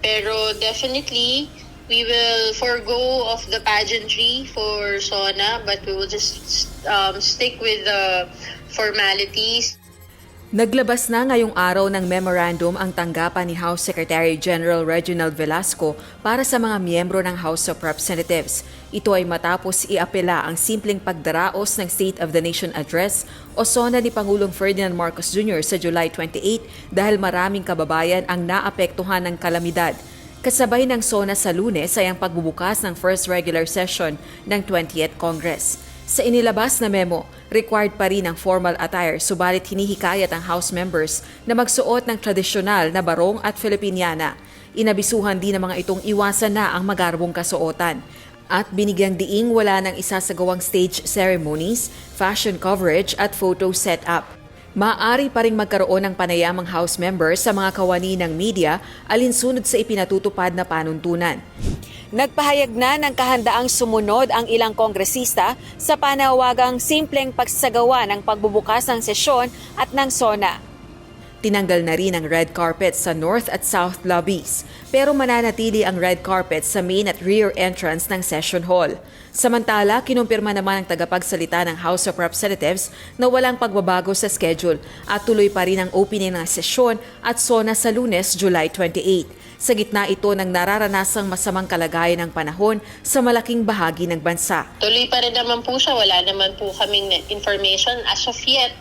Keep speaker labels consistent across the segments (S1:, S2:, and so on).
S1: Pero definitely, we will forego of the pageantry for SONA, but we will just stick with the formalities.
S2: Naglabas na ngayong araw ng memorandum ang tanggapan ni House Secretary General Reginald Velasco para sa mga miyembro ng House of Representatives. Ito ay matapos iapela ang simpleng pagdaraos ng State of the Nation Address o SONA ni Pangulong Ferdinand Marcos Jr. sa July 28 dahil maraming kababayan ang naapektuhan ng kalamidad. Kasabay ng SONA sa Lunes ay ang pagbubukas ng first regular session ng 20th Congress. Sa inilabas na memo, required pa rin ang formal attire subalit hinihikayat ang House members na magsuot ng tradisyonal na barong at Filipiniana. Inabisuhan din ng mga itong iwasan na ang magarbong kasuotan. At binigyang diing wala nang isasagawang stage ceremonies, fashion coverage at photo setup. Maaari pa ring magkaroon ng panayamang House members sa mga kawani ng media alinsunod sa ipinatutupad na panuntunan. Nagpahayag na ng kahandaang sumunod ang ilang kongresista sa panawagang simpleng pagsasagawa ng pagbubukas ng sesyon at ng SONA. Tinanggal na rin ang red carpet sa North at South lobbies, pero mananatili ang red carpet sa main at rear entrance ng session hall. Samantala, kinumpirma naman ang tagapagsalita ng House of Representatives na walang pagbabago sa schedule at tuloy pa rin ang opening ng sesyon at SONA sa Lunes, July 28. Sa gitna ito ng nararanasang masamang kalagayan ng panahon sa malaking bahagi ng bansa.
S1: Tuloy pa rin naman po siya. Wala naman po kaming information as of yet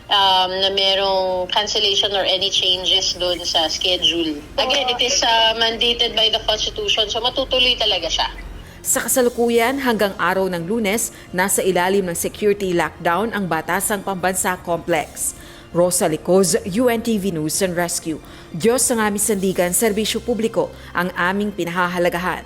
S1: na merong cancellation or any changes doon sa schedule. Again, it is mandated by the Constitution, so matutuloy talaga siya.
S2: Sa kasalukuyan, hanggang araw ng Lunes, nasa ilalim ng security lockdown ang Batasang Pambansa Complex. Rosa Licoz, UNTV News and Rescue. Diyos ang aming sandigan, serbisyo publiko ang aming pinahahalagahan.